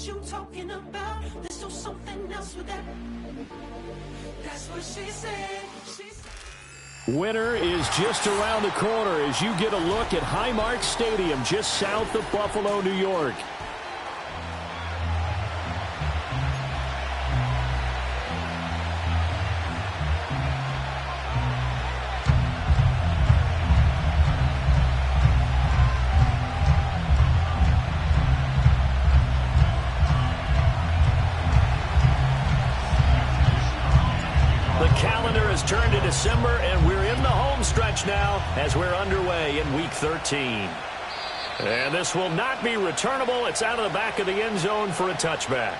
what you talking about. Let's do something else with that. That's what she said. Winter is just around the corner as you get a look at Highmark Stadium just south of Buffalo, New York. Turned to December, and we're in the home stretch now as we're underway in Week 13. And this will not be returnable. It's out of the back of the end zone for a touchback.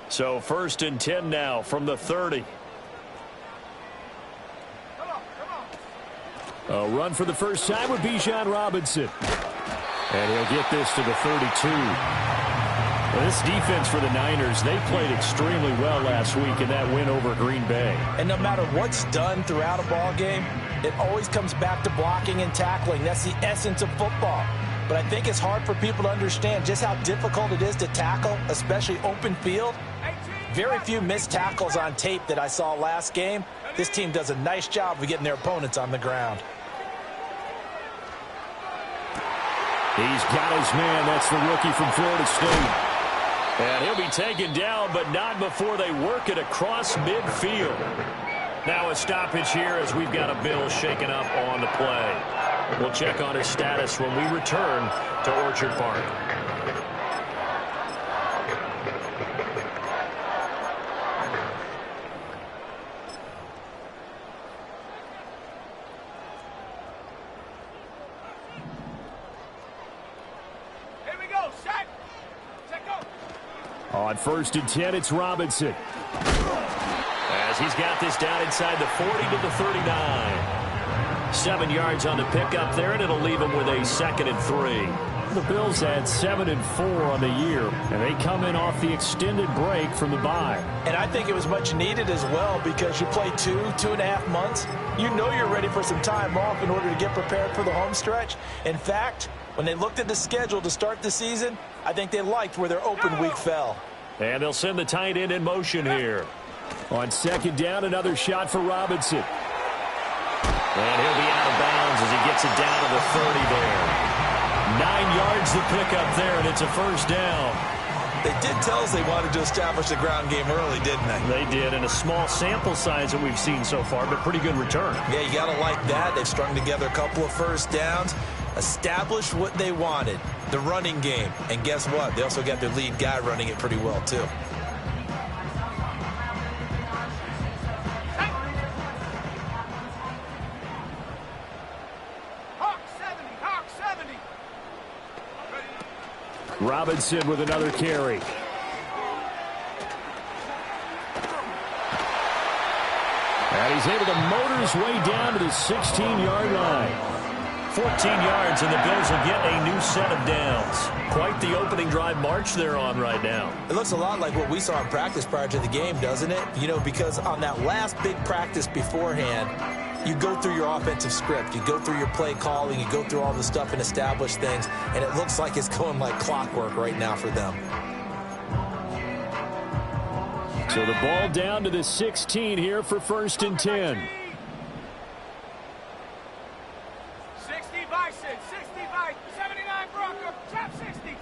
So 1st and 10 now from the 30. A run for the first time with Bijan Robinson. And he'll get this to the 32. Well, this defense for the Niners, they played extremely well last week in that win over Green Bay. And no matter what's done throughout a ball game, it always comes back to blocking and tackling. That's the essence of football. But I think it's hard for people to understand just how difficult it is to tackle, especially open field. Very few missed tackles on tape that I saw last game. This team does a nice job of getting their opponents on the ground. He's got his man. That's the rookie from Florida State. And he'll be taken down, but not before they work it across midfield. Now a stoppage here as we've got a Bill shaken up on the play. We'll check on his status when we return to Orchard Park. On 1st and 10, it's Robinson. As he's got this down inside the 40 to the 39. 7 yards on the pickup there, and it'll leave him with a 2nd and 3. The Bills had 7 and 4 on the year, and they come in off the extended break from the bye. And I think it was much needed as well because you play 2.5 months. You know you're ready for some time off in order to get prepared for the home stretch. In fact, when they looked at the schedule to start the season, I think they liked where their open week fell. And they'll send the tight end in motion here. On 2nd down, another shot for Robinson. And he'll be out of bounds as he gets it down to the 30 there. 9 yards to pick up there, and it's a 1st down. They did tell us they wanted to establish the ground game early, didn't they? They did, and a small sample size that we've seen so far, but pretty good return. Yeah, you got to like that. They've strung together a couple of 1st downs. Established what they wanted, the running game. And guess what? They also got their lead guy running it pretty well, too. Hawk 70. Robinson with another carry. And he's able to motor his way down to the 16-yard line. 14 yards, and the Bills will get a new set of downs. Quite the opening drive march they're on right now. It looks a lot like what we saw in practice prior to the game, doesn't it? You know, because on that last big practice beforehand, you go through your offensive script. You go through your play calling. You go through all the stuff and establish things, and it looks like it's going like clockwork right now for them. So the ball down to the 16 here for 1st and 10. 79 Bronco, chop 60.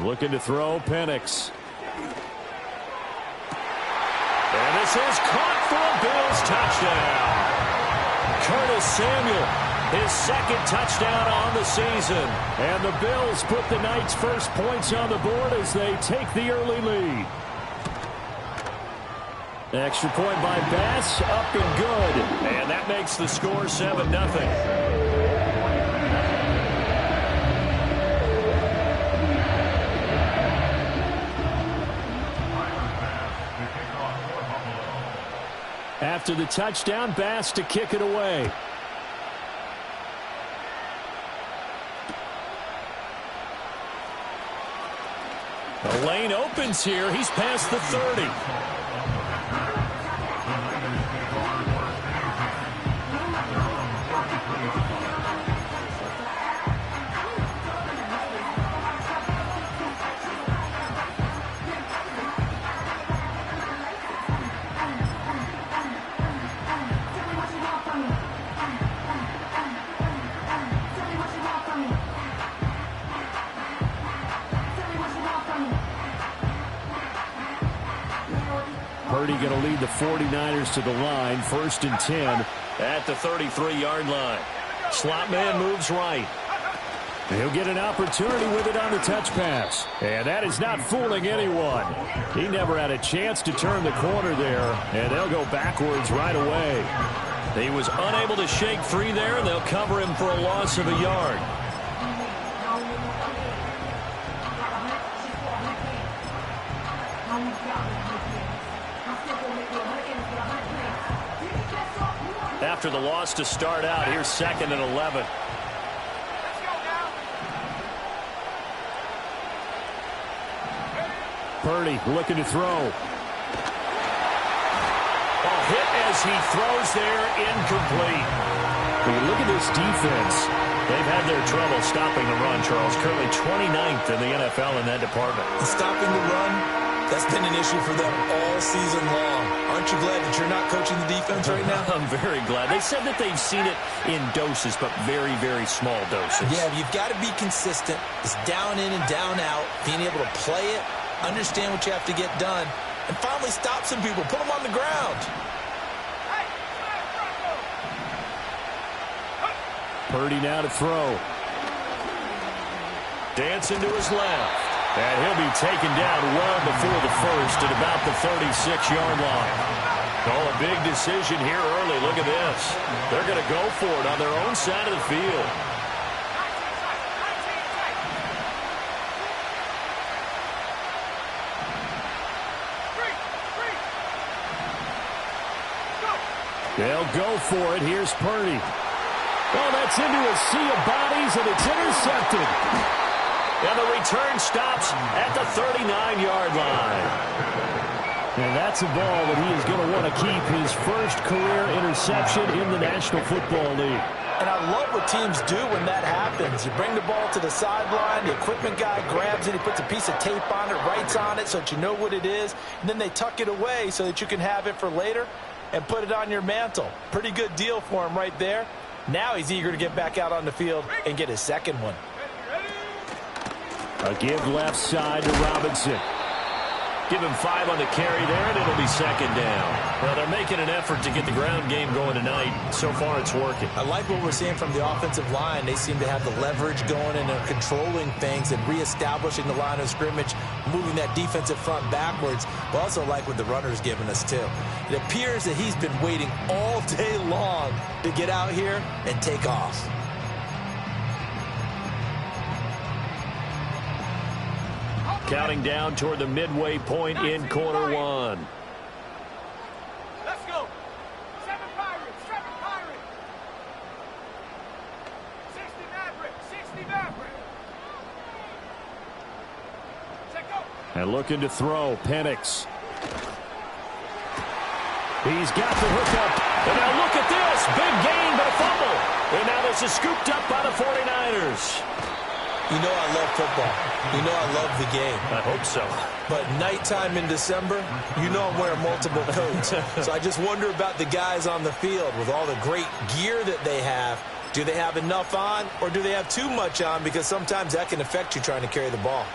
Looking to throw, Penix. And this is caught for a Bills touchdown. Curtis Samuel, his 2nd touchdown on the season. And the Bills put the Knights' first points on the board as they take the early lead. Extra point by Bass, up and good. And that makes the score 7-0. After the touchdown, Bass to kick it away. The lane opens here. He's past the 30. Purdy going to lead the 49ers to the line, 1st and 10 at the 33-yard line. Slot man moves right. He'll get an opportunity with it on the touch pass. And that is not fooling anyone. He never had a chance to turn the corner there, and they'll go backwards right away. He was unable to shake free there, and they'll cover him for a loss of a yard. After the loss to start out, here's 2nd and 11. Purdy looking to throw. Ball hit as he throws there, incomplete. When you look at this defense, they've had their trouble stopping the run, Charles. Currently 29th in the NFL in that department. And stopping the run, that's been an issue for them all season long. Aren't you glad that you're not coaching the defense right now? I'm very glad. They said that they've seen it in doses, but very, very small doses. Yeah, you've got to be consistent. It's down in and down out, being able to play it, understand what you have to get done, and finally stop some people, put them on the ground. Purdy now to throw. Dancing to his left. And he'll be taken down well before the first at about the 36-yard line. Oh, a big decision here early. Look at this. They're going to go for it on their own side of the field. They'll go for it. Here's Purdy. Oh, that's into a sea of bodies, and it's intercepted. And the return stops at the 39-yard line. And that's a ball that he is going to want to keep, his first career interception in the National Football League. And I love what teams do when that happens. You bring the ball to the sideline, the equipment guy grabs it, he puts a piece of tape on it, writes on it so that you know what it is, and then they tuck it away so that you can have it for later and put it on your mantle. Pretty good deal for him right there. Now he's eager to get back out on the field and get his second one. A give left side to Robinson. Give him 5 on the carry there, and it'll be 2nd down. Well, they're making an effort to get the ground game going tonight. So far, it's working. I like what we're seeing from the offensive line. They seem to have the leverage going, and they're controlling things and reestablishing the line of scrimmage, moving that defensive front backwards. But also like what the runner's giving us, too. It appears that he's been waiting all day long to get out here and take off. Counting down toward the midway point in quarter one. Let's go. 7 Pirates, 7 Pirates. 60 Maverick, 60 Maverick. Check go. And looking to throw, Penix. He's got the hookup. And now look at this. Big gain, but a fumble. And now this is scooped up by the 49ers. You know I love football. You know I love the game. I hope so. But nighttime in December, you know I'm wearing multiple coats. So I just wonder about the guys on the field with all the great gear that they have. Do they have enough on, or do they have too much on? Because sometimes that can affect you trying to carry the ball.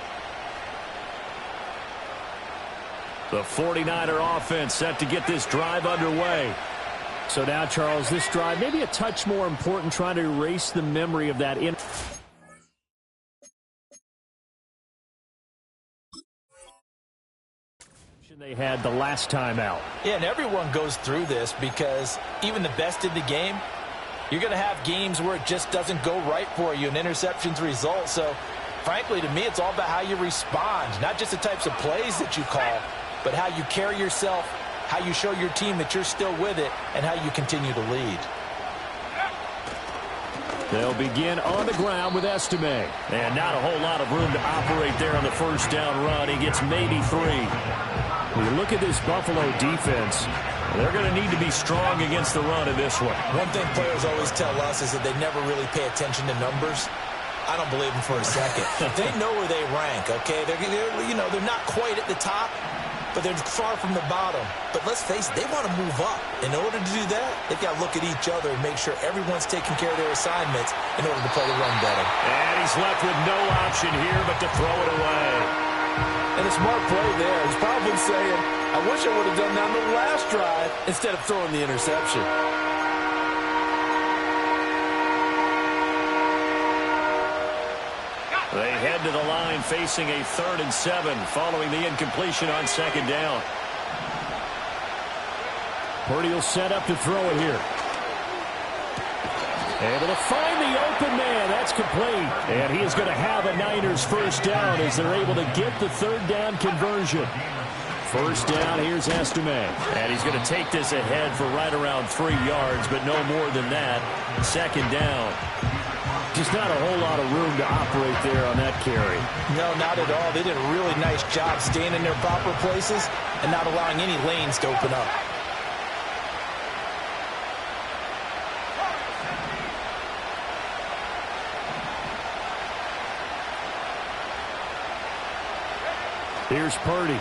The 49er offense set to get this drive underway. So now, Charles, this drive maybe a touch more important, trying to erase the memory of that they had the last time out. Yeah, and everyone goes through this because even the best in the game, you're going to have games where it just doesn't go right for you and interceptions result. So, frankly, to me, it's all about how you respond, not just the types of plays that you call, but how you carry yourself, how you show your team that you're still with it, and how you continue to lead. They'll begin on the ground with Estime. And not a whole lot of room to operate there on the first down run. He gets maybe 3. When you look at this Buffalo defense, they're going to need to be strong against the run in this one. One thing players always tell us is that they never really pay attention to numbers. I don't believe them for a second. They know where they rank, okay? They're not quite at the top, but they're far from the bottom. But let's face it, they want to move up. In order to do that, they've got to look at each other and make sure everyone's taking care of their assignments in order to play the run better. And he's left with no option here but to throw it away. And a smart play there. He's probably saying, I wish I would have done that on the last drive instead of throwing the interception. They head to the line facing a 3rd and 7 following the incompletion on 2nd down. Purdy will set up to throw it here. Able to find the open man. That's complete. And he is going to have a Niners first down as they're able to get the 3rd down conversion. First down, here's Estime. And he's going to take this ahead for right around 3 yards, but no more than that. 2nd down. Just not a whole lot of room to operate there on that carry. No, not at all. They did a really nice job staying in their proper places and not allowing any lanes to open up. Here's Purdy.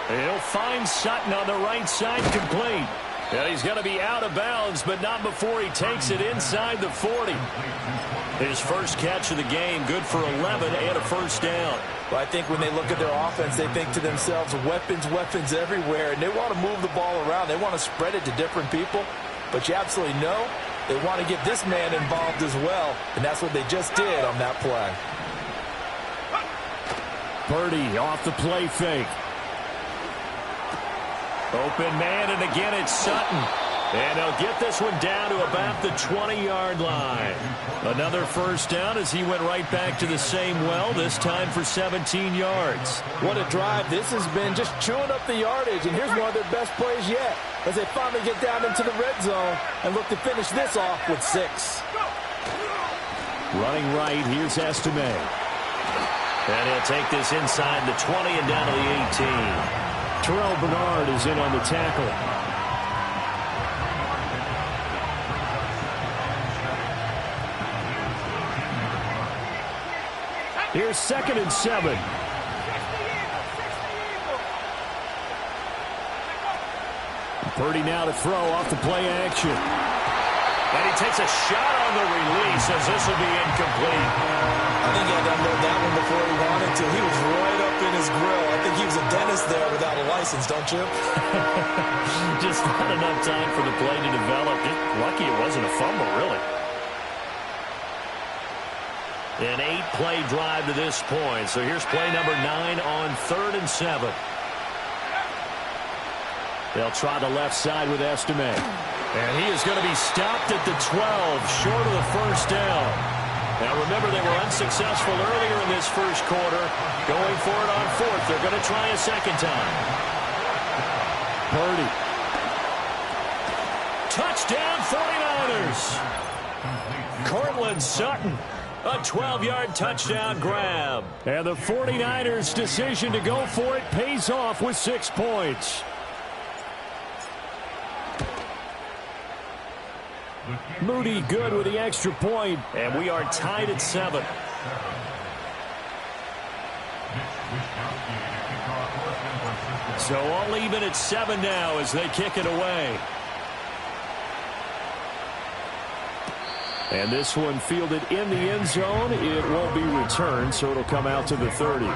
He'll find Sutton on the right side, complete. Yeah, he's going to be out of bounds, but not before he takes it inside the 40. His first catch of the game, good for 11 and a first down. Well, I think when they look at their offense, they think to themselves, weapons, weapons everywhere, and they want to move the ball around. They want to spread it to different people, but you absolutely know they want to get this man involved as well, and that's what they just did on that play. Purdy off the play fake. Open man, and again it's Sutton. And they'll get this one down to about the 20-yard line. Another first down as he went right back to the same well, this time for 17 yards. What a drive this has been, just chewing up the yardage. And here's one of their best plays yet as they finally get down into the red zone and look to finish this off with 6. Running right, here's Estime. And he'll take this inside the 20 and down to the 18. Terrell Bernard is in on the tackle. Here's 2nd and 7. Purdy now to throw off the play action. And he takes a shot on the release as this will be incomplete. I think he had to unload that one before he wanted to. He was right up in his grill. I think he was a dentist there without a license, don't you? Just not enough time for the play to develop. Just lucky it wasn't a fumble, really. An 8-play drive to this point. So here's play number 9 on 3rd and 7. They'll try the left side with Estime. And he is going to be stopped at the 12, short of the first down. Now remember, they were unsuccessful earlier in this first quarter. Going for it on 4th. They're going to try a second time. Purdy. Touchdown 49ers. Cortland Sutton. A 12-yard touchdown grab. And the 49ers' decision to go for it pays off with 6 points. Moody good with the extra point, and we are tied at 7. So all even at 7 now as they kick it away. And this one fielded in the end zone. It won't be returned, so it'll come out to the 30.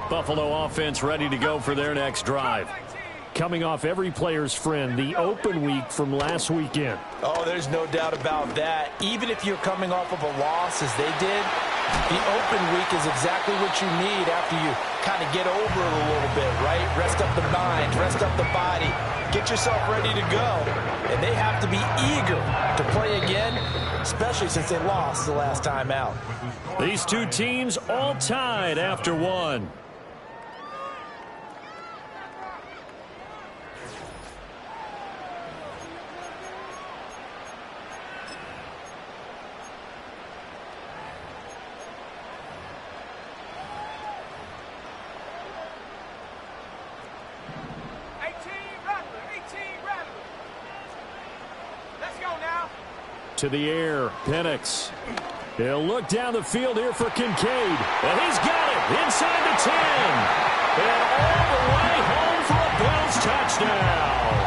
Buffalo offense ready to go for their next drive. Coming off every player's friend, the open week from last weekend. Oh, there's no doubt about that. Even if you're coming off of a loss as they did, The open week is exactly what you need after you kind of get over it a little bit, right? Rest up the mind, rest up the body, get yourself ready to go. And they have to be eager to play again, especially since they lost the last time out. These two teams all tied after one. To the air, Penix. He'll look down the field here for Kincaid. And he's got it inside the 10. And all the way home for a Bills touchdown.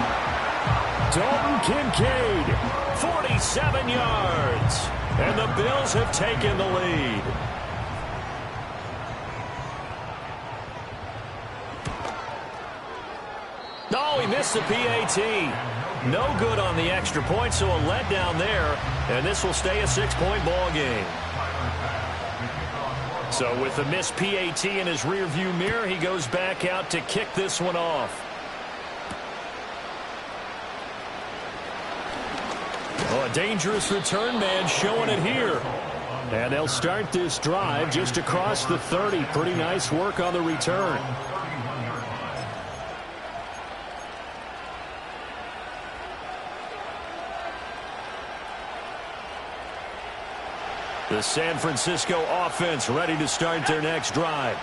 Dalton Kincaid, 47 yards. And the Bills have taken the lead. Oh, he missed the PAT. No good on the extra point, so a letdown there, and this will stay a 6-point ball game. So with the missed PAT in his rearview mirror, he goes back out to kick this one off. Oh, a dangerous return man showing it here. And they'll start this drive just across the 30. Pretty nice work on the return. The San Francisco offense ready to start their next drive.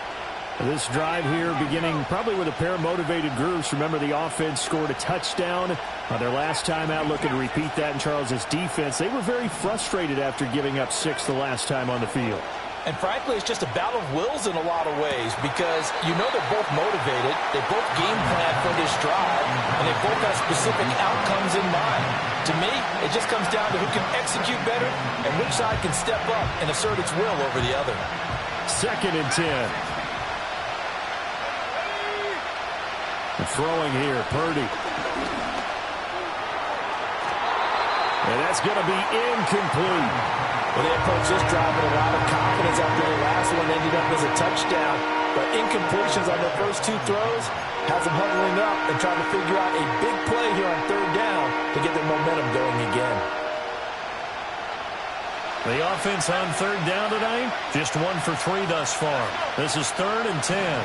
This drive here beginning probably with a pair of motivated groups. Remember, the offense scored a touchdown on their last time out, looking to repeat that in Charles's defense. They were very frustrated after giving up 6 the last time on the field. And frankly, it's just a battle of wills in a lot of ways because you know they're both motivated, they both game plan for this drive, and they both have specific outcomes in mind. To me, it just comes down to who can execute better and which side can step up and assert its will over the other. 2nd and 10. Throwing here, Purdy. And that's going to be incomplete. Well, they approached this drive with a lot of confidence after the last one ended up as a touchdown. But incompletions on their first 2 throws has them huddling up and trying to figure out a big play here on 3rd down to get their momentum going again. The offense on 3rd down tonight, just 1 for 3 thus far. This is 3rd and 10.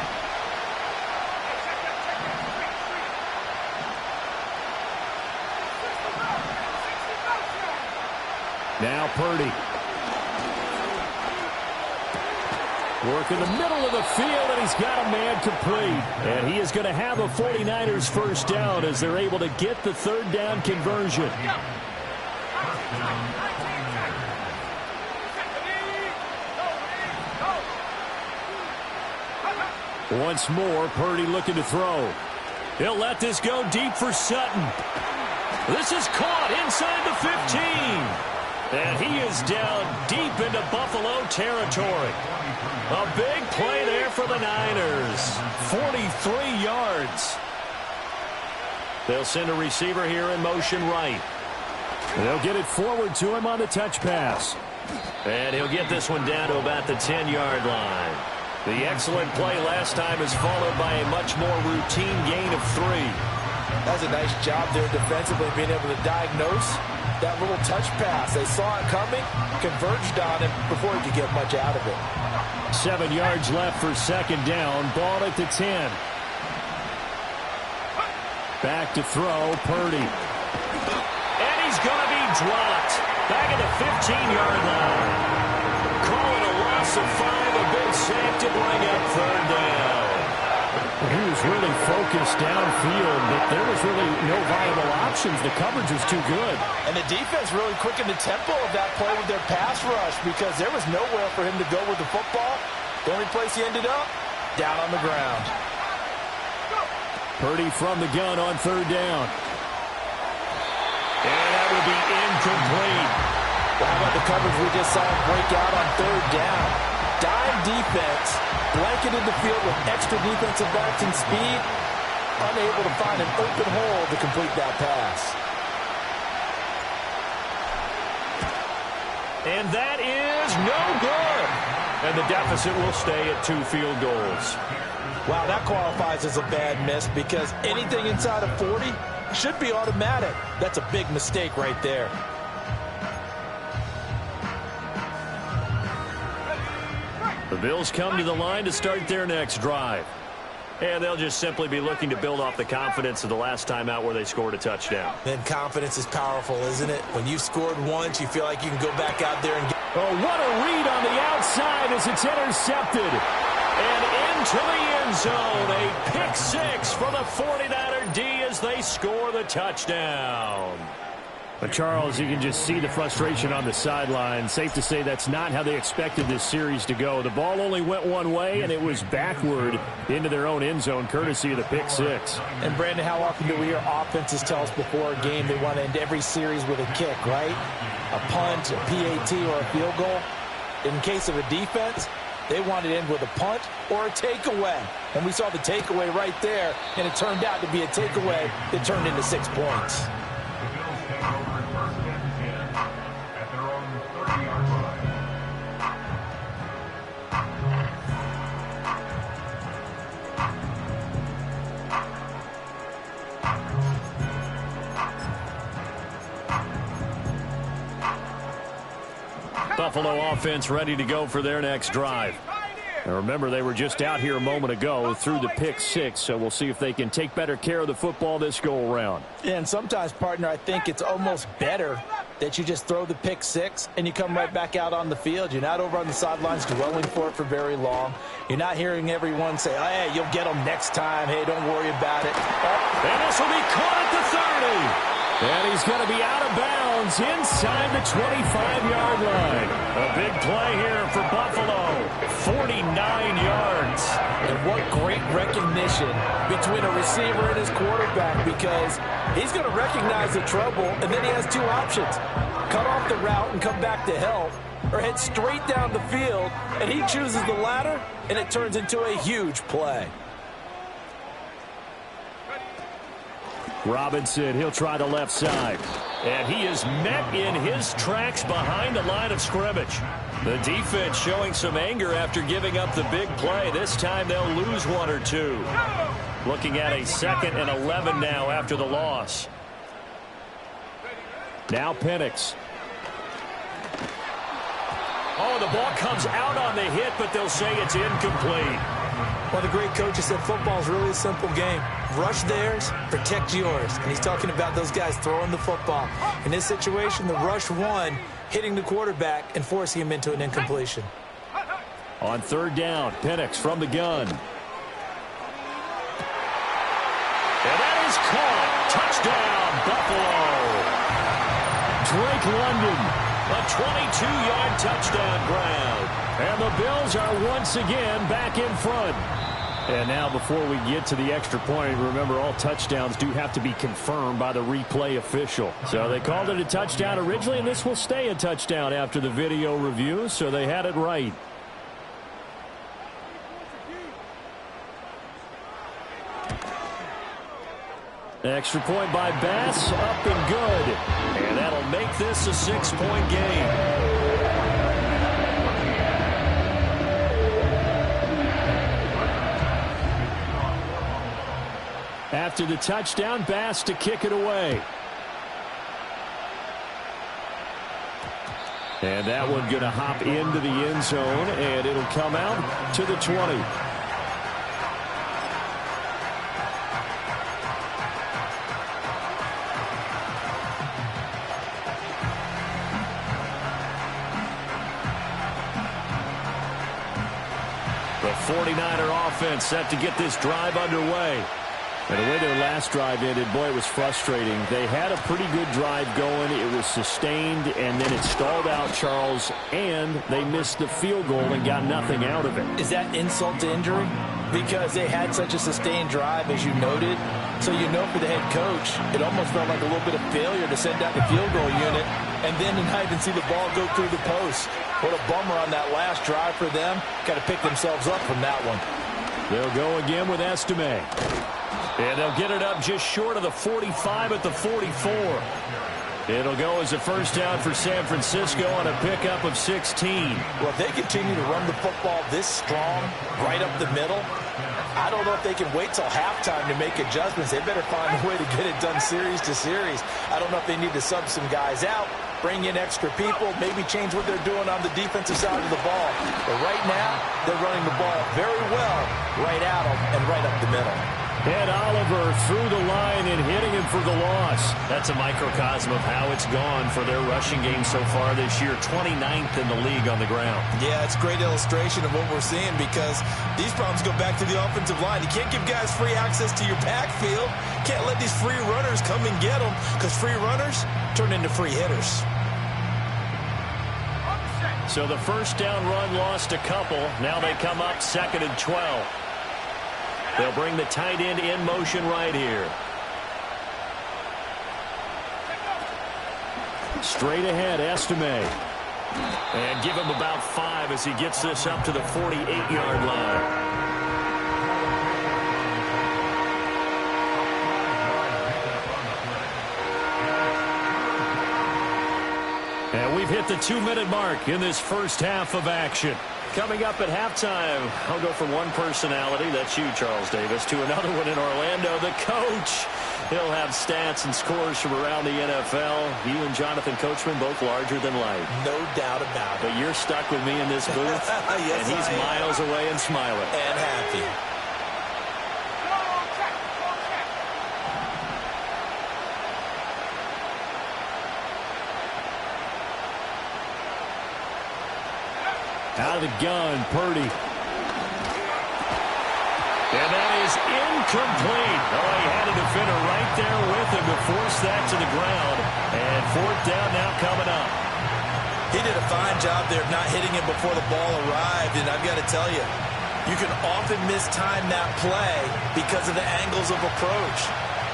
Now Purdy. Work in the middle of the field, and he's got a man complete. And he is going to have a 49ers first down as they're able to get the 3rd down conversion. Once more, Purdy looking to throw. He'll let this go deep for Sutton. This is caught inside the 15. And he is down deep into Buffalo territory. A big play there for the Niners. 43 yards. They'll send a receiver here in motion right. They'll get it forward to him on the touch pass. And he'll get this one down to about the 10-yard line. The excellent play last time is followed by a much more routine gain of 3. That's a nice job there defensively, being able to diagnose that little touch pass. They saw it coming, converged on him before he could get much out of it. 7 yards left for 2nd down. Ball at the 10. Back to throw, Purdy. And he's going to be dropped. Back at the 15-yard line. Call it a loss of 5. A big sack to bring up 3rd down. He was really focused downfield, but there was really no viable options. The coverage was too good. And the defense really quickened the tempo of that play with their pass rush because there was nowhere for him to go with the football. The only place he ended up, down on the ground. Purdy from the gun on 3rd down. And that will be incomplete. How about the coverage we just saw him break out on 3rd down? Dime defense, blanketed the field with extra defensive backs and speed, unable to find an open hole to complete that pass. And that is no good. And the deficit will stay at 2 field goals. Wow, that qualifies as a bad miss because anything inside of 40 should be automatic. That's a big mistake right there. The Bills come to the line to start their next drive. And they'll just simply be looking to build off the confidence of the last time out where they scored a touchdown. Then confidence is powerful, isn't it? When you've scored once, you feel like you can go back out there and get... Oh, what a read on the outside as it's intercepted. And into the end zone, a pick 6 for the 49er D as they score the touchdown. But Charles, you can just see the frustration on the sideline. Safe to say that's not how they expected this series to go. The ball only went one way, and it was backward into their own end zone, courtesy of the pick 6. And, Brandon, how often do we hear offenses tell us before a game they want to end every series with a kick, right? A punt, a PAT, or a field goal. In case of a defense, they want to end with a punt or a takeaway. And we saw the takeaway right there, and it turned out to be a takeaway that turned into 6 points. Buffalo offense ready to go for their next drive. And remember, they were just out here a moment ago through the pick 6, so we'll see if they can take better care of the football this go-around. And sometimes, partner, I think it's almost better that you just throw the pick 6 and you come right back out on the field. You're not over on the sidelines dwelling for it for very long. You're not hearing everyone say, oh, hey, you'll get them next time. Hey, don't worry about it. And this will be caught at the 30. And he's going to be out of bounds inside the 25-yard line. A big play here for Buffalo. 49 yards. And what great recognition between a receiver and his quarterback, because he's going to recognize the trouble, and then he has 2 options. Cut off the route and come back to help, or head straight down the field, and he chooses the latter, and it turns into a huge play. Robinson, he'll try the left side. And he is met in his tracks behind the line of scrimmage. The defense showing some anger after giving up the big play. This time they'll lose 1 or 2. Looking at a 2nd and 11 now after the loss. Now Penix. Oh, the ball comes out on the hit, but they'll say it's incomplete. Well, the great coach said football is really a simple game. Rush theirs, protect yours. And he's talking about those guys throwing the football. In this situation, the rush won, hitting the quarterback and forcing him into an incompletion. On 3rd down, Penix from the gun. And that is caught. Touchdown, Buffalo. Drake London, a 22-yard touchdown grab. And the Bills are once again back in front. And now before we get to the extra point, remember all touchdowns do have to be confirmed by the replay official. So they called it a touchdown originally, and this will stay a touchdown after the video review, so they had it right. Extra point by Bass, up and good. And that'll make this a 6-point game. After the touchdown, Bass to kick it away. And that one going to hop into the end zone, and it'll come out to the 20. The 49er offense set to get this drive underway. And the way their last drive ended, boy, it was frustrating. They had a pretty good drive going. It was sustained, and then it stalled out, Charles, and they missed the field goal and got nothing out of it. Is that insult to injury? Because they had such a sustained drive, as you noted. So you know for the head coach, it almost felt like a little bit of failure to send out the field goal unit and then to not even see the ball go through the post. What a bummer on that last drive for them. Got to pick themselves up from that one. They'll go again with Estime. And they'll get it up just short of the 45 at the 44. It'll go as a first down for San Francisco on a pickup of 16. Well, if they continue to run the football this strong, right up the middle, I don't know if they can wait till halftime to make adjustments. They better find a way to get it done series to series. I don't know if they need to sub some guys out, bring in extra people, maybe change what they're doing on the defensive side of the ball. But right now, they're running the ball very well right at them and right up the middle. And Oliver through the line and hitting him for the loss. That's a microcosm of how it's gone for their rushing game so far this year. 29th in the league on the ground. Yeah, it's a great illustration of what we're seeing because these problems go back to the offensive line. You can't give guys free access to your backfield. Can't let these free runners come and get them because free runners turn into free hitters. So the first down run lost a couple. Now they come up 2nd and 12. They'll bring the tight end in motion right here. Straight ahead, Estime. And give him about 5 as he gets this up to the 48-yard line. And we've hit the 2-minute mark in this first half of action. Coming up at halftime, I'll go from one personality, that's you, Charles Davis, to another one in Orlando, the coach. He'll have stats and scores from around the NFL. You and Jonathan Coachman, both larger than life. No doubt about it. But you're stuck with me in this booth, yes, and he's miles away and smiling. And happy. Out of the gun, Purdy. And that is incomplete. Oh, he had a defender right there with him to force that to the ground. And 4th down now coming up. He did a fine job there of not hitting him before the ball arrived, and I've got to tell you, you can often mistime that play because of the angles of approach.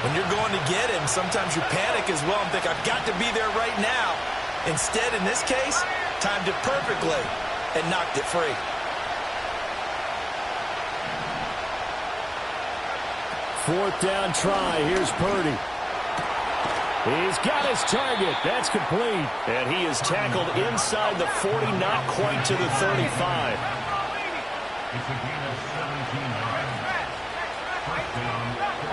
When you're going to get him, sometimes you panic as well and think, I've got to be there right now. Instead, in this case, timed it perfectly and knocked it free. Fourth down try. Here's Purdy. He's got his target. That's complete. And he is tackled inside the 40, not quite to the 35. It's a gain of 17 yards. First down, 49.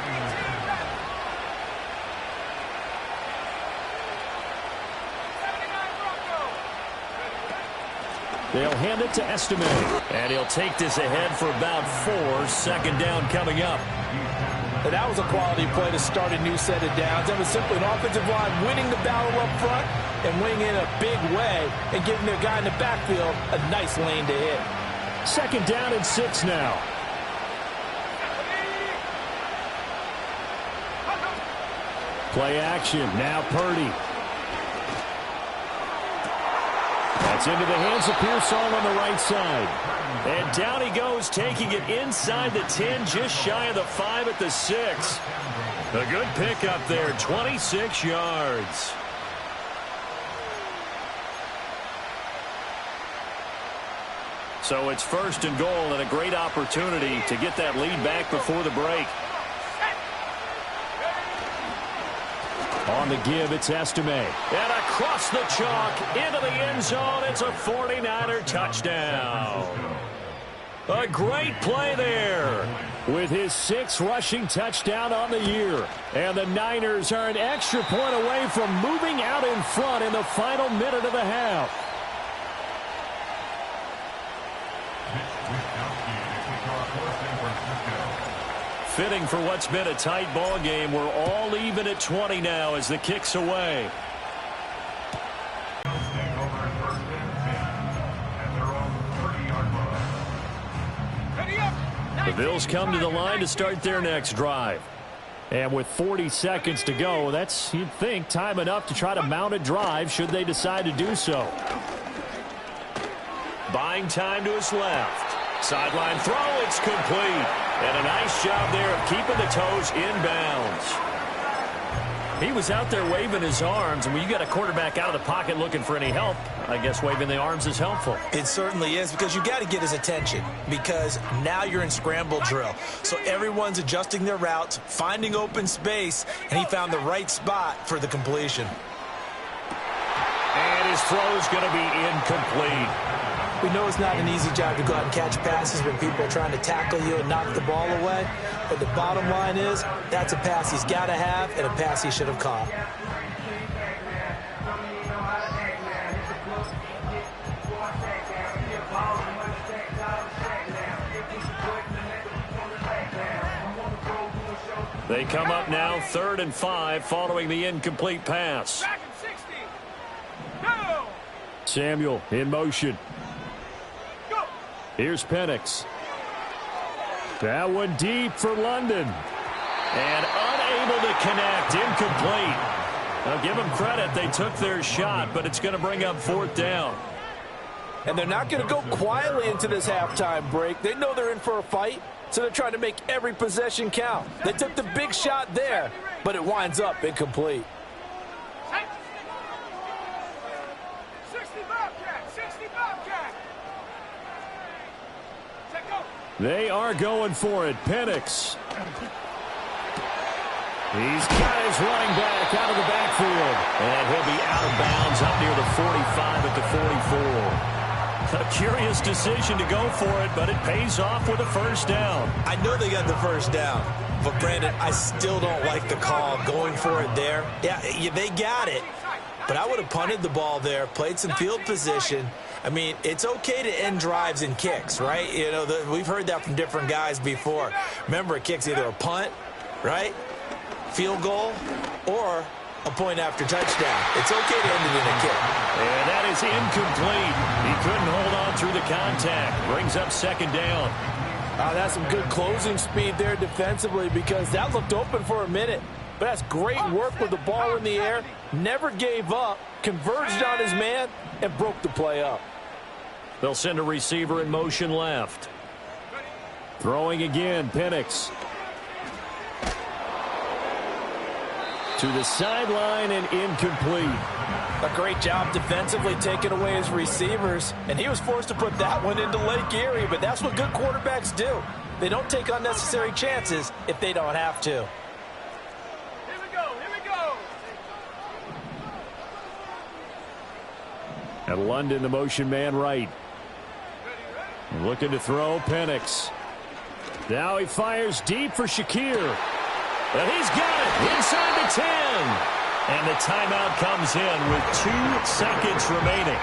They'll hand it to Estime. And he'll take this ahead for about 4. 2nd down coming up. And that was a quality play to start a new set of downs. That was simply an offensive line winning the battle up front and winning in a big way and giving their guy in the backfield a nice lane to hit. 2nd down and 6 now. Play action. Now Purdy. That's into the hands of Pearsall on the right side. And down he goes, taking it inside the 10, just shy of the 5 at the 6. A good pickup there, 26 yards. So it's 1st and goal and a great opportunity to get that lead back before the break. On the give, it's Estime. And across the chalk, into the end zone, it's a 49er touchdown. A great play there with his 6th rushing touchdown on the year. And the Niners are an extra point away from moving out in front in the final minute of the half. Fitting for what's been a tight ball game. We're all even at 20 now as the kick's away. The Bills come to the line to start their next drive. And with 40 seconds to go, that's, you'd think, time enough to try to mount a drive should they decide to do so. Buying time to his left. Sideline throw, it's complete. And a nice job there of keeping the toes in bounds. He was out there waving his arms, and when you got a quarterback out of the pocket looking for any help, I guess waving the arms is helpful. It certainly is, because you got to get his attention, because now you're in scramble drill. So everyone's adjusting their routes, finding open space, and he found the right spot for the completion. And his throw is going to be incomplete. We know it's not an easy job to go out and catch passes when people are trying to tackle you and knock the ball away. But the bottom line is, that's a pass he's got to have and a pass he should have caught. They come up now 3rd and 5 following the incomplete pass. Back in 60. Go. Samuel in motion. Go. Here's Penix. That one deep for London. And unable to connect. Incomplete. Now give them credit. They took their shot, but it's going to bring up 4th down. And they're not going to go quietly into this halftime break. They know they're in for a fight, so they're trying to make every possession count. They took the big shot there, but it winds up incomplete. 60 Bobcat. 60 Bobcat. Check go. They are going for it. Penix. He's got his running back out of the backfield. And he'll be out of bounds up near the 45 at the 44. A curious decision to go for it, but it pays off with a 1st down. I know they got the 1st down, but Brandon, I still don't like the call going for it there. Yeah, they got it, but I would have punted the ball there, played some field position. I mean, it's okay to end drives and kicks, right? You know, we've heard that from different guys before. Remember, a kick's either a punt, right, field goal, or a point after touchdown. It's okay to end it in a kick. And that is incomplete. He couldn't hold on through the contact. Brings up 2nd down. That's some good closing speed there defensively, because that looked open for a minute. But that's great work with the ball in the air. Never gave up, converged on his man, and broke the play up. They'll send a receiver in motion left. Throwing again, Penix. To the sideline and incomplete. A great job defensively taking away his receivers, and he was forced to put that one into Lake Erie, but that's what good quarterbacks do. They don't take unnecessary chances if they don't have to. Here we go. Here we go. And London, the motion man right. Looking to throw, Penix. Now he fires deep for Shakir. And he's got it inside the 10. And the timeout comes in with 2 seconds remaining.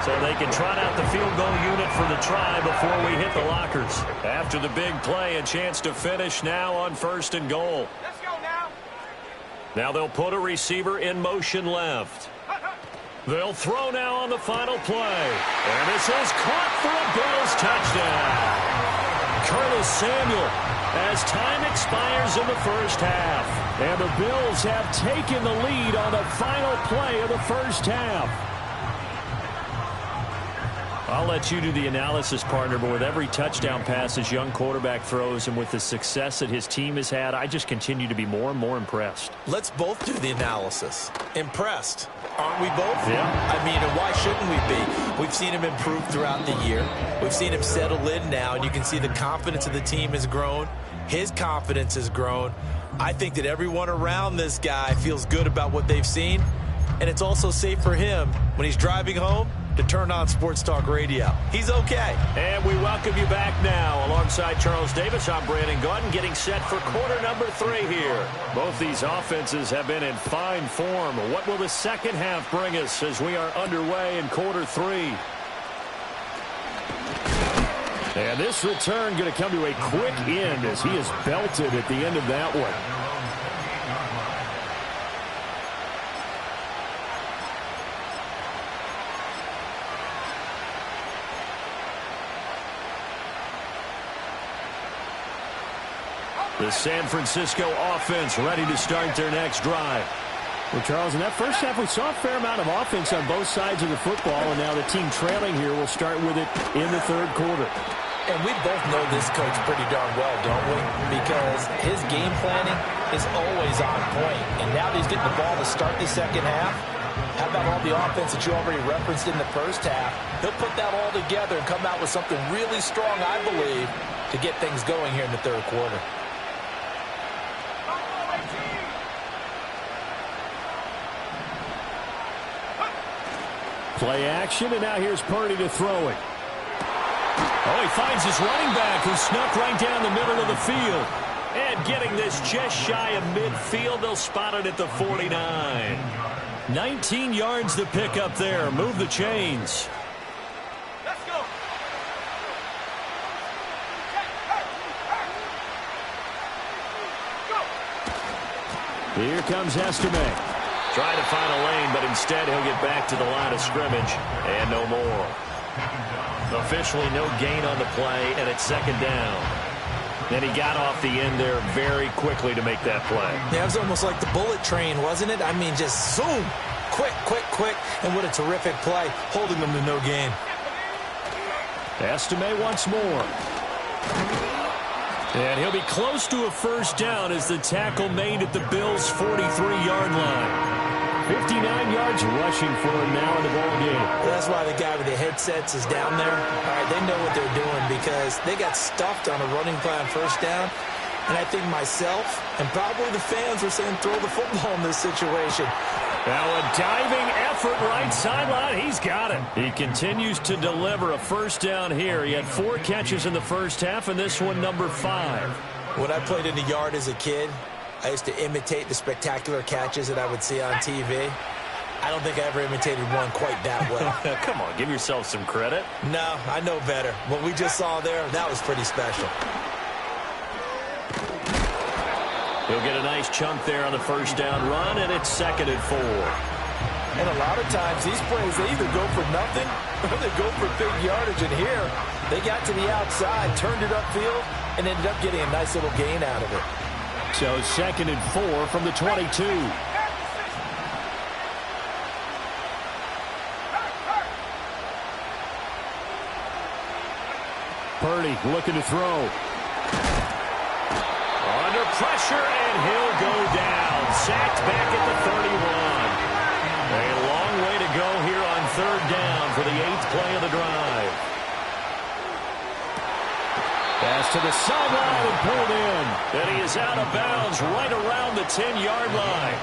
So they can trot out the field goal unit for the try before we hit the lockers. After the big play, a chance to finish now on 1st and goal. Let's go now. Now they'll put a receiver in motion left. They'll throw now on the final play. And this is caught for a Bills touchdown. Curtis Samuel, as time expires in the 1st half. And the Bills have taken the lead on the final play of the 1st half. I'll let you do the analysis, partner, but with every touchdown pass his young quarterback throws and with the success that his team has had, I just continue to be more and more impressed. Let's both do the analysis. Impressed. Aren't we both? Yeah. I mean, and why shouldn't we be? We've seen him improve throughout the year. We've seen him settle in now, and you can see the confidence of the team has grown. His confidence has grown. I think that everyone around this guy feels good about what they've seen, and it's also safe for him when he's driving home to turn on Sports Talk Radio. He's okay. And we welcome you back now. Alongside Charles Davis, I'm Brandon Gaudin, getting set for quarter number 3 here. Both these offenses have been in fine form. What will the 2nd half bring us as we are underway in quarter 3? And this return going to come to a quick end as he is belted at the end of that one. The San Francisco offense ready to start their next drive. Well, Charles, in that 1st half, we saw a fair amount of offense on both sides of the football, and now the team trailing here will start with it in the 3rd quarter. And we both know this coach pretty darn well, don't we? Because his game planning is always on point. And now that he's getting the ball to start the second half, how about all the offense that you already referenced in the first half? He'll put that all together and come out with something really strong, I believe, to get things going here in the third quarter. Play action, and now here's Purdy to throw it. Oh, he finds his running back who snuck right down the middle of the field. And getting this just shy of midfield, they'll spot it at the 49. 19 yards to pick up there. Move the chains. Let's go. Here comes Estime. Trying to find a lane, but instead he'll get back to the line of scrimmage. And no more. Officially no gain on the play, and it's second down. And he got off the end there very quickly to make that play. Yeah, it was almost like the bullet train, wasn't it? I mean, just zoom. Quick, quick, quick. And what a terrific play, holding them to no gain. Estime once more. And he'll be close to a first down as the tackle made at the Bills' 43-yard line. 59 yards rushing for him now in the ball game. That's why the guy with the headsets is down there. All right, they know what they're doing because they got stuffed on a running play on first down. And I think myself and probably the fans were saying throw the football in this situation. Now a diving effort right sideline. He's got it. He continues to deliver a first down here. He had 4 catches in the first half, and this one number 5. When I played in the yard as a kid, I used to imitate the spectacular catches that I would see on TV. I don't think I ever imitated one quite that well. Come on, give yourself some credit. No, I know better. What we just saw there, that was pretty special. He'll get a nice chunk there on the first down run, and it's 2nd and 4. And a lot of times, these plays, they either go for nothing or they go for big yardage. And here, they got to the outside, turned it upfield, and ended up getting a nice little gain out of it. So 2nd and 4 from the 22. Purdy looking to throw. Under pressure, and he'll go down. Sacked back at the 31. A long way to go here on 3rd down for the 8th play of the drive. Pass to the sideline and pulled in. And he is out of bounds right around the 10-yard line.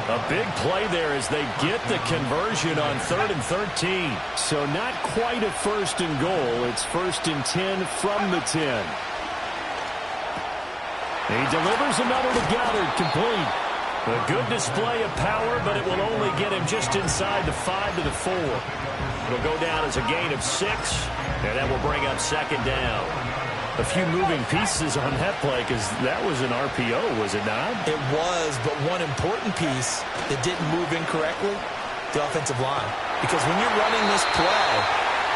A big play there as they get the conversion on 3rd and 13. So not quite a 1st and goal. It's 1st and 10 from the 10. He delivers another to Goddard, complete. A good display of power, but it will only get him just inside the 5 to the 4. It'll go down as a gain of 6, and that will bring up 2nd down. A few moving pieces on that play because that was an RPO, was it not? It was, but one important piece that didn't move incorrectly, the offensive line. Because when you're running this play,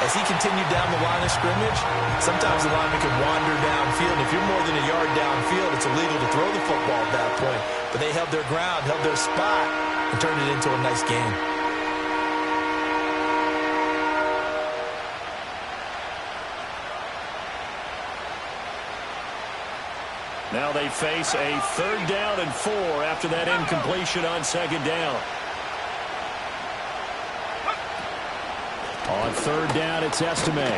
as he continued down the line of scrimmage, sometimes the lineman could wander downfield. If you're more than a yard downfield, it's illegal to throw the football at that point. But they held their ground, held their spot, and turned it into a nice game. Now they face a 3rd down and 4 after that incompletion on 2nd down. On 3rd down, it's Estime.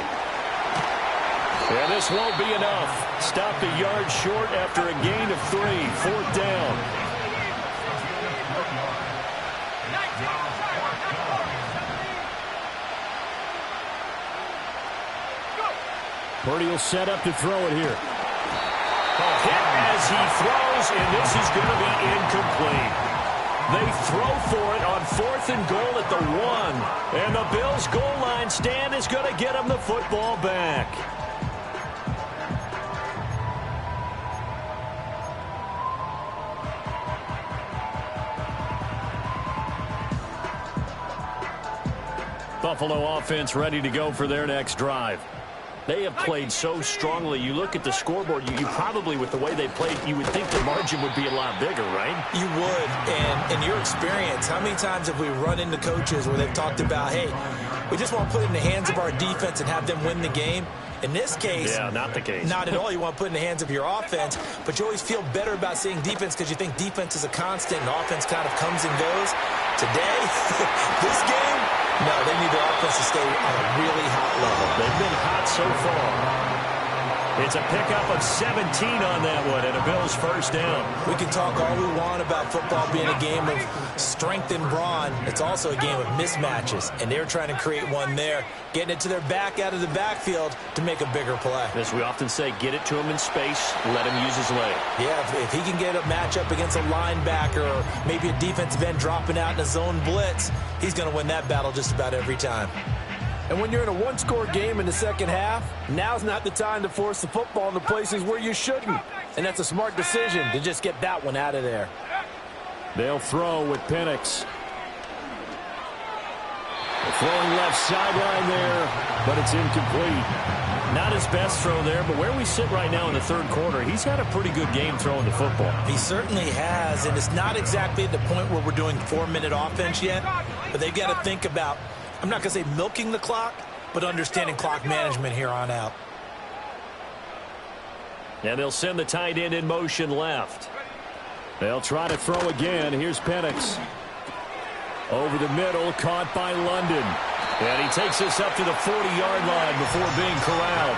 And this won't be enough. Stopped a yard short after a gain of 3. 4th down. Purdy will set up to throw it here. Hit as he throws, and this is going to be incomplete. They throw for it on 4th and goal at the 1. And the Bills' goal line stand is going to get them the football back. Buffalo offense ready to go for their next drive. They have played so strongly. You look at the scoreboard, you probably, with the way they played, you would think the margin would be a lot bigger, right? You would. And in your experience, how many times have we run into coaches where they've talked about, hey, we just want to put it in the hands of our defense and have them win the game? In this case, yeah, not the case. Not at all. You want to put in the hands of your offense, but you always feel better about seeing defense because you think defense is a constant and offense kind of comes and goes. Today, this game, no, they need their offense to stay on a really hot level. They've been hot so far. It's a pickup of 17 on that one, and a Bills first down. We can talk all we want about football being a game of strength and brawn. It's also a game of mismatches, and they're trying to create one there, getting it to their back out of the backfield to make a bigger play. As we often say, get it to him in space, let him use his leg. Yeah, if he can get a matchup against a linebacker or maybe a defensive end dropping out in a zone blitz, he's going to win that battle just about every time. And when you're in a one-score game in the second half, now's not the time to force the football in the places where you shouldn't. And that's a smart decision to just get that one out of there. They'll throw with Penix. Throwing left sideline there, but it's incomplete. Not his best throw there, but where we sit right now in the third quarter, he's had a pretty good game throwing the football. He certainly has, and it's not exactly at the point where we're doing 4-minute offense yet, but they've got to think about, I'm not going to say milking the clock, but understanding clock management here on out. And they'll send the tight end in motion left. They'll try to throw again. Here's Penix. Over the middle, caught by London. And he takes us up to the 40-yard line before being corralled.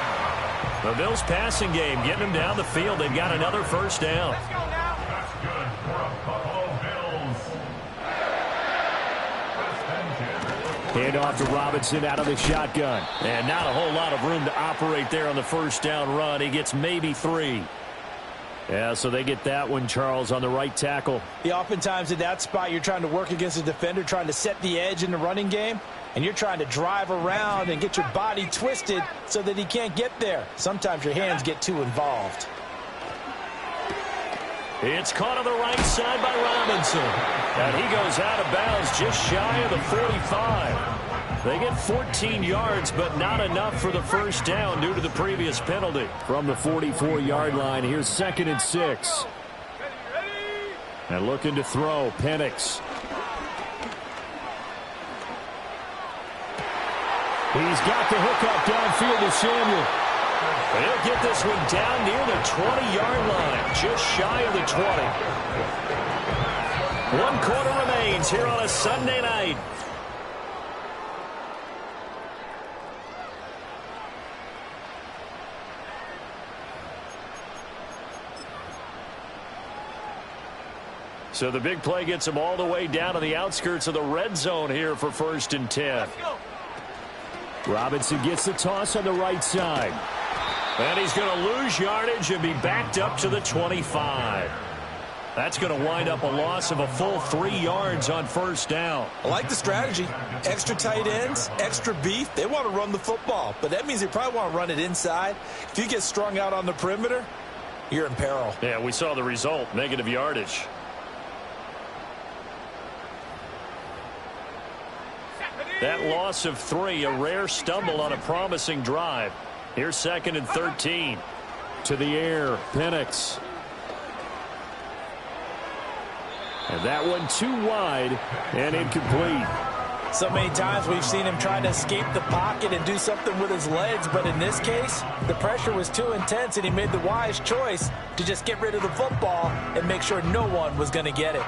The Bills passing game, getting them down the field. They've got another first down. That's good for a Buffalo Bills. Hand off to Robinson out of the shotgun. And not a whole lot of room to operate there on the first down run. He gets maybe 3. Yeah, so they get that one, Charles, on the right tackle. Yeah, oftentimes in that spot, you're trying to work against a defender, trying to set the edge in the running game, and you're trying to drive around and get your body twisted so that he can't get there. Sometimes your hands get too involved. It's caught on the right side by Robinson. And he goes out of bounds just shy of the 45. They get 14 yards, but not enough for the first down due to the previous penalty. From the 44-yard line, here's 2nd and 6. And looking to throw, Penix. He's got the hookup downfield to Samuel. He'll get this one down near the 20-yard line, just shy of the 20. 1 quarter remains here on a Sunday night. So the big play gets him all the way down to the outskirts of the red zone here for 1st and 10. Robinson gets the toss on the right side. And he's going to lose yardage and be backed up to the 25. That's going to wind up a loss of a full 3 yards on first down. I like the strategy. Extra tight ends, extra beef. They want to run the football, but that means they probably want to run it inside. If you get strung out on the perimeter, you're in peril. Yeah, we saw the result, negative yardage. That loss of 3, a rare stumble on a promising drive. Here's 2nd and 13. To the air, Penix. And that one too wide and incomplete. So many times we've seen him try to escape the pocket and do something with his legs, but in this case, the pressure was too intense and he made the wise choice to just get rid of the football and make sure no one was going to get it.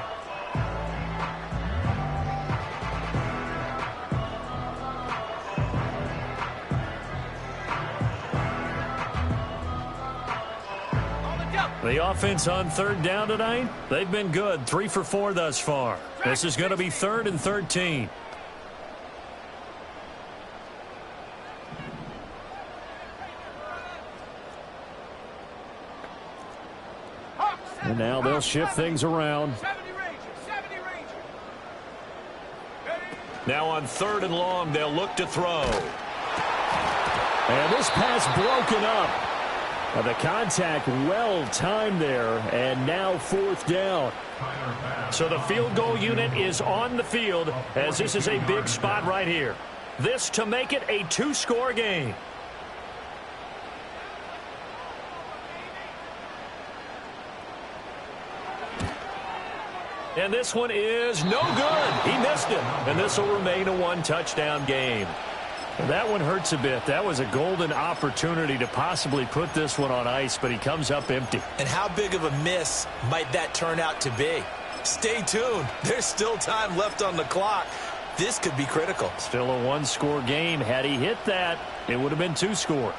The offense on 3rd down tonight, they've been good. 3 for 4 thus far. This is going to be 3rd and 13. And now they'll shift things around. Now on 3rd and long, they'll look to throw. And this pass broken up. The contact well timed there, and now 4th down. So the field goal unit is on the field as this is a big spot right here. This to make it a 2-score game. And this one is no good. He missed it, and this will remain a 1-touchdown game. That one hurts a bit. That was a golden opportunity to possibly put this one on ice, but he comes up empty. And how big of a miss might that turn out to be? Stay tuned. There's still time left on the clock. This could be critical. Still a one-score game. Had he hit that, it would have been 2 scores.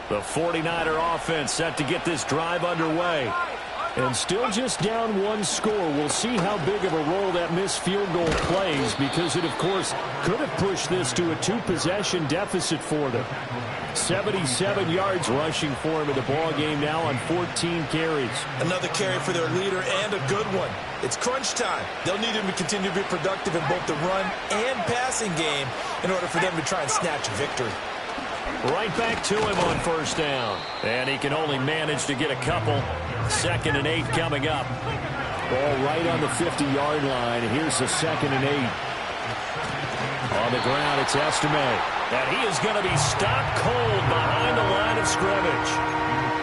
The 49er offense set to get this drive underway. And still just down 1 score. We'll see how big of a role that missed field goal plays, because it, of course, could have pushed this to a 2-possession deficit for them. 77 yards rushing for him in the ball game now on 14 carries. Another carry for their leader, and a good one. It's crunch time. They'll need him to continue to be productive in both the run and passing game in order for them to try and snatch a victory. Right back to him on first down. And he can only manage to get a couple. 2nd and 8 coming up. Ball right on the 50-yard line. Here's the 2nd and 8. On the ground, it's Estime. And he is going to be stopped cold behind the line of scrimmage.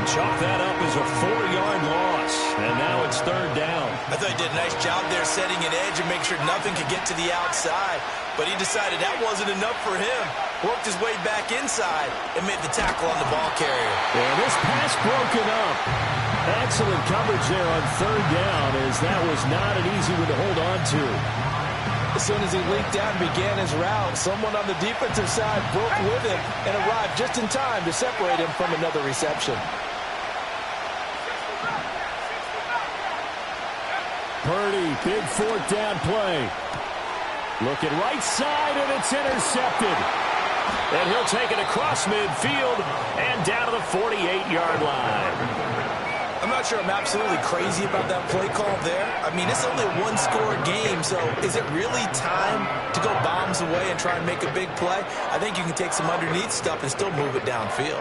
Chalk that up as a 4-yard loss. And now it's 3rd down. I thought he did a nice job there setting an edge and make sure nothing could get to the outside. But he decided that wasn't enough for him. Worked his way back inside and made the tackle on the ball carrier. And this pass broken up. Excellent coverage there on 3rd down, as that was not an easy one to hold on to. As soon as he leaked out and began his route, someone on the defensive side broke with him and arrived just in time to separate him from another reception. Purdy, big 4th down play. Looking right side, and it's intercepted. And he'll take it across midfield and down to the 48-yard line. I'm not sure I'm absolutely crazy about that play call there. I mean, it's only a 1-score game, so is it really time to go bombs away and try and make a big play? I think you can take some underneath stuff and still move it downfield.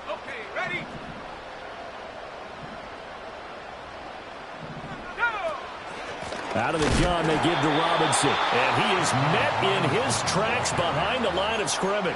Okay, ready? Out of the gun, they give to Robinson. And he is met in his tracks behind the line of scrimmage.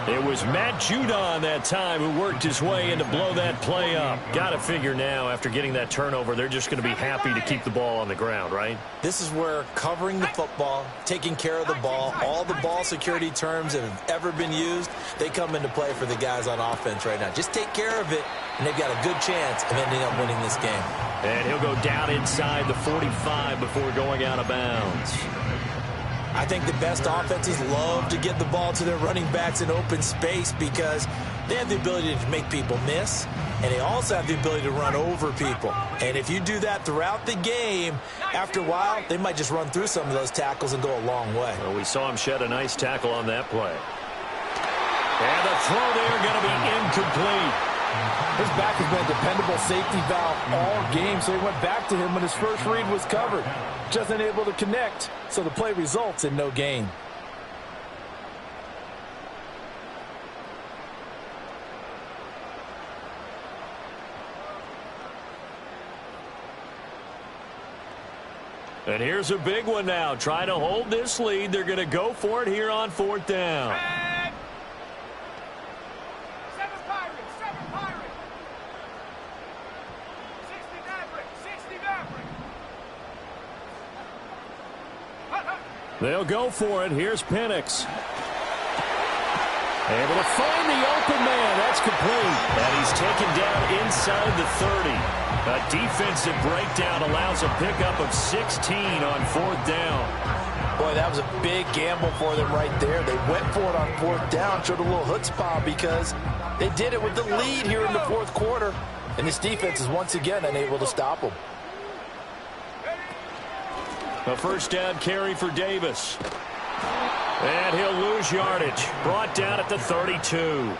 It was Matt Judon that time who worked his way in to blow that play up. Got to figure now, after getting that turnover, they're just going to be happy to keep the ball on the ground, right? This is where covering the football, taking care of the ball, all the ball security terms that have ever been used, they come into play for the guys on offense right now. Just take care of it, and they've got a good chance of ending up winning this game. And he'll go down inside the 45 before going out of bounds. I think the best offenses love to get the ball to their running backs in open space because they have the ability to make people miss, and they also have the ability to run over people. And if you do that throughout the game, after a while, they might just run through some of those tackles and go a long way. Well, we saw him shed a nice tackle on that play. And the throw there going to be incomplete. His back has been a dependable safety valve all game, so he went back to him when his first read was covered. Just unable to connect, so the play results in no gain. And here's a big one now. Trying to hold this lead. They're going to go for it here on 4th down. They'll go for it. Here's Penix. Able to find the open man. That's complete. And he's taken down inside the 30. A defensive breakdown allows a pickup of 16 on 4th down. Boy, that was a big gamble for them right there. They went for it on 4th down, showed a little chutzpah because they did it with the lead here in the 4th quarter. And this defense is once again unable to stop them. A first down carry for Davis. And he'll lose yardage. Brought down at the 32.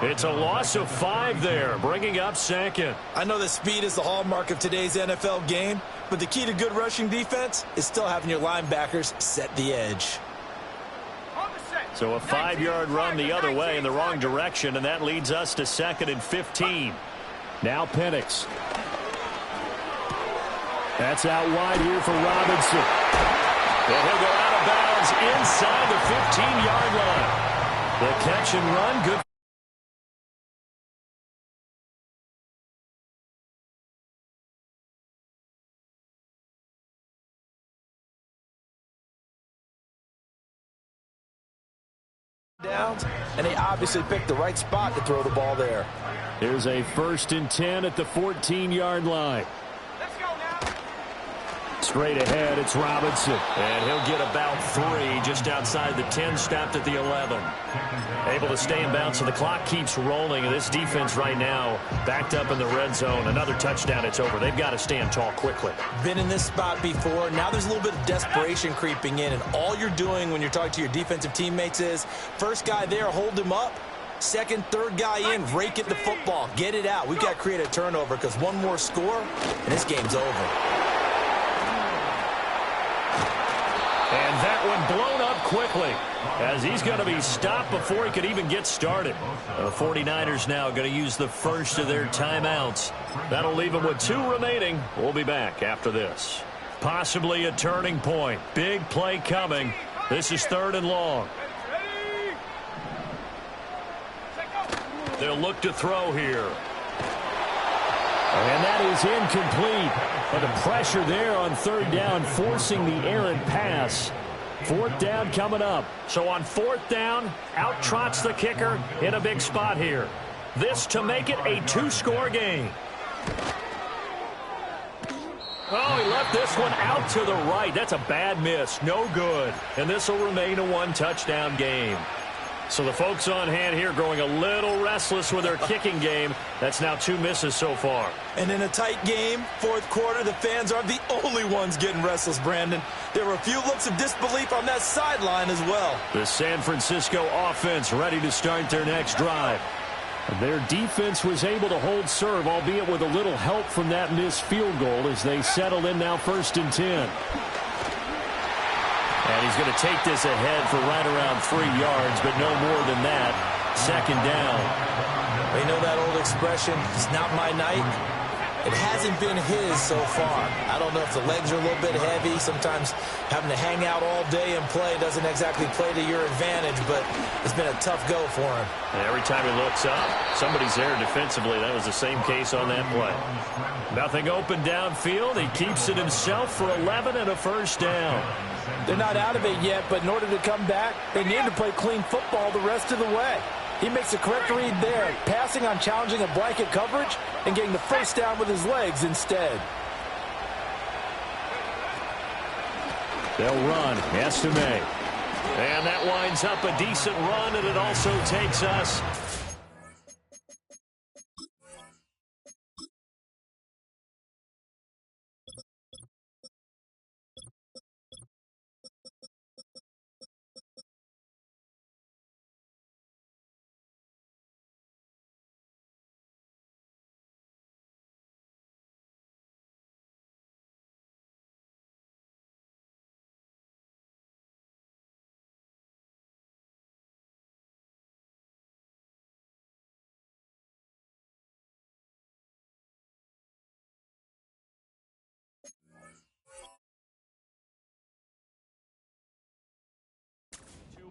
It's a loss of 5 there, bringing up 2nd. I know that speed is the hallmark of today's NFL game, but the key to good rushing defense is still having your linebackers set the edge. So a 5-yard run the other way in the wrong direction, and that leads us to 2nd and 15. Now Penix. That's out wide here for Robinson. And he'll go out of bounds inside the 15-yard line. The catch and run, good. downs, and they obviously picked the right spot to throw the ball there. Here's a 1st and 10 at the 14-yard line. Let's go now. Straight ahead, it's Robinson. And he'll get about 3 just outside the 10, stopped at the 11. Able to stay in bounds, so the clock keeps rolling. And this defense right now backed up in the red zone. Another touchdown, it's over. They've got to stand tall quickly. Been in this spot before. Now there's a little bit of desperation creeping in, and all you're doing when you're talking to your defensive teammates is, first guy there, hold him up. Second, third guy in, rake at the football. Get it out. We've got to create a turnover because one more score, and this game's over. And that one blown up quickly as he's going to be stopped before he could even get started. The 49ers now going to use the first of their timeouts. That'll leave them with 2 remaining. We'll be back after this. Possibly a turning point. Big play coming. This is 3rd and long. They'll look to throw here. And that is incomplete. But the pressure there on 3rd down, forcing the errant pass. 4th down coming up. So on 4th down, out trots the kicker in a big spot here. This to make it a 2-score game. Oh, he left this one out to the right. That's a bad miss. No good. And this will remain a 1-touchdown game. So the folks on hand here growing a little restless with their kicking game. That's now 2 misses so far. And in a tight game, 4th quarter, the fans aren't the only ones getting restless, Brandon. There were a few looks of disbelief on that sideline as well. The San Francisco offense ready to start their next drive. Their defense was able to hold serve, albeit with a little help from that missed field goal as they settle in now 1st and 10. And he's going to take this ahead for right around 3 yards, but no more than that. 2nd down. You know that old expression, it's not my night? It hasn't been his so far. I don't know if the legs are a little bit heavy. Sometimes having to hang out all day and play doesn't exactly play to your advantage, but it's been a tough go for him. And every time he looks up, somebody's there defensively. That was the same case on that play. Nothing open downfield. He keeps it himself for 11 and a 1st down. They're not out of it yet, but in order to come back, they need to play clean football the rest of the way. He makes the correct read there, passing on challenging a blanket coverage and getting the 1st down with his legs instead. They'll run. Estime. And that winds up a decent run, and it also takes us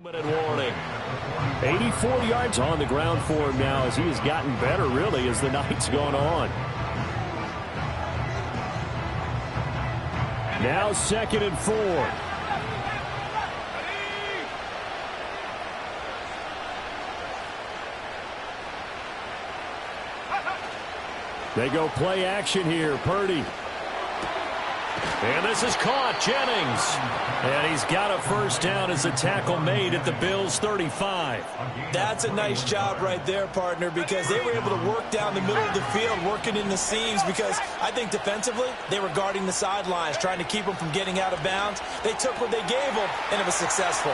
minute warning. 84 yards on the ground for him now as he has gotten better, really, as the night's gone on. Now 2nd and 4. They go play action here. Purdy. And this is caught. Jennings. And he's got a 1st down as a tackle made at the Bills' 35. That's a nice job right there, partner, because they were able to work down the middle of the field, working in the seams, because I think defensively they were guarding the sidelines, trying to keep them from getting out of bounds. They took what they gave them, and it was successful.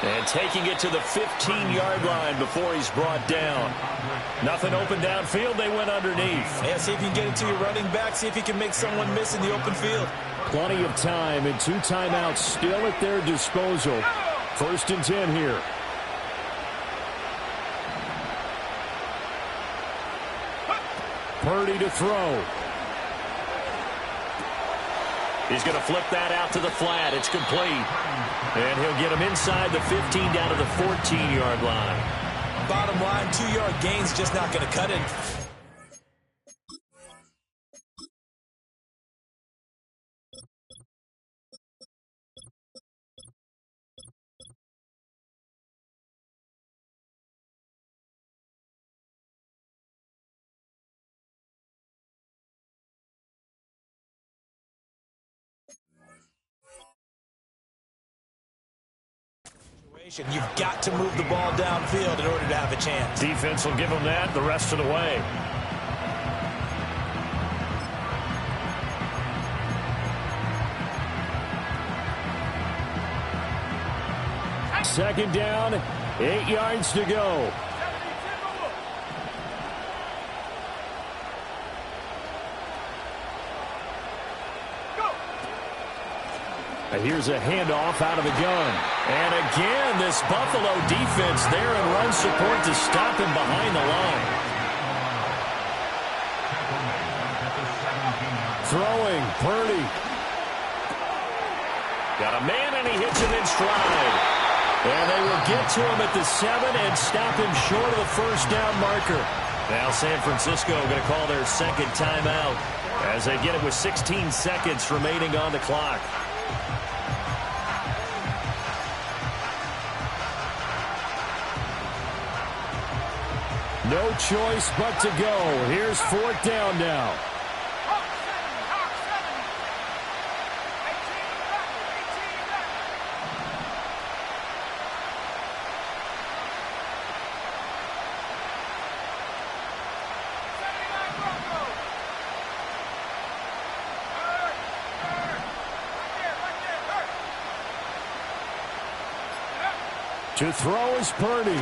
And taking it to the 15-yard line before he's brought down. Nothing open downfield. They went underneath. Yeah, see if you can get it to your running back. See if you can make someone miss in the open field. Plenty of time and 2 timeouts still at their disposal. 1st and 10 here. Purdy to throw. He's going to flip that out to the flat. It's complete. And he'll get him inside the 15 down to the 14-yard line. Bottom line, 2-yard gain's just not going to cut it. You've got to move the ball downfield in order to have a chance. Defense will give them that the rest of the way. Second down, 8 yards to go. Here's a handoff out of the gun. And again, this Buffalo defense there in run support to stop him behind the line. Throwing, Purdy. Got a man, and he hits him in stride. And they will get to him at the 7 and stop him short of the first down marker. Now San Francisco going to call their second timeout as they get it with 16 seconds remaining on the clock. No choice but to go. Here's fourth down now. To throw is Purdy.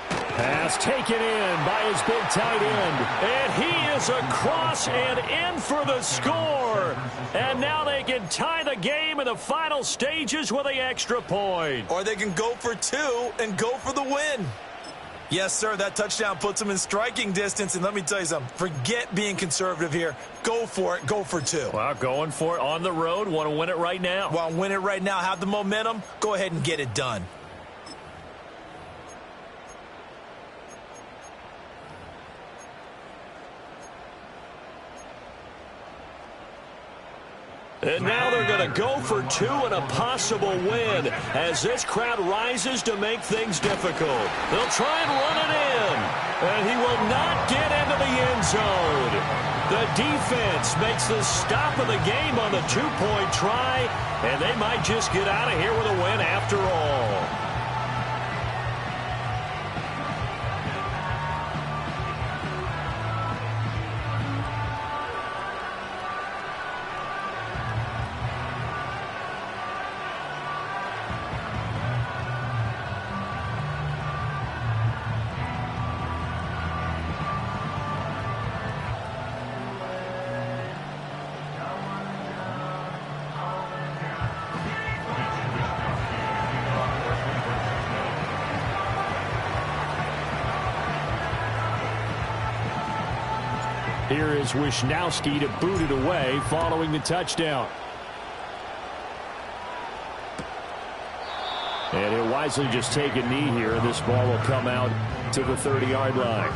Pass taken in by his big tight end. And he is across and in for the score. And now they can tie the game in the final stages with the extra point. Or they can go for 2 and go for the win. Yes, sir, that touchdown puts them in striking distance. And let me tell you something. Forget being conservative here. Go for it. Go for 2. Well, going for it on the road. Want to win it right now. Want to win it right now. Have the momentum. Go ahead and get it done. And now they're going to go for 2 and a possible win as this crowd rises to make things difficult. They'll try and run it in, and he will not get into the end zone. The defense makes the stop of the game on the 2-point try, and they might just get out of here with a win after all. Here is Wisnowski to boot it away following the touchdown. And he'll wisely just take a knee here, and this ball will come out to the 30-yard line.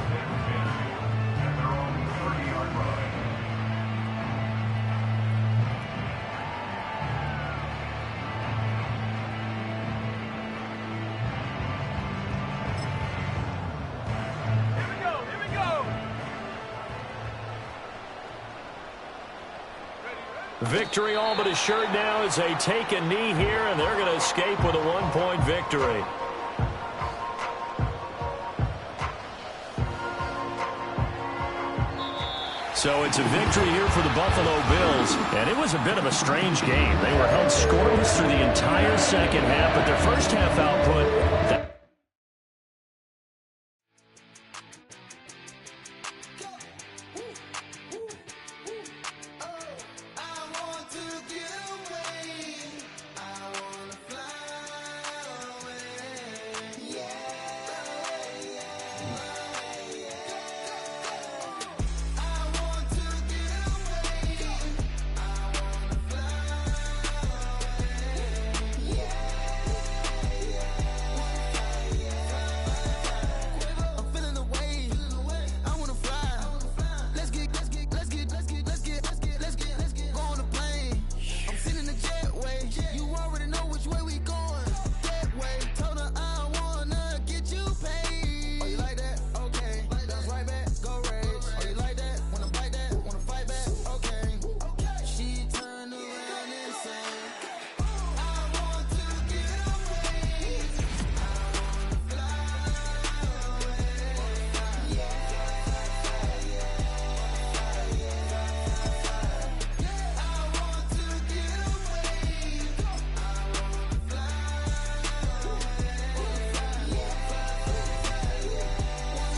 Victory all but assured now as they take a knee here, and they're going to escape with a 1-point victory. So it's a victory here for the Buffalo Bills, and it was a bit of a strange game. They were held scoreless through the entire second half, but their first half output...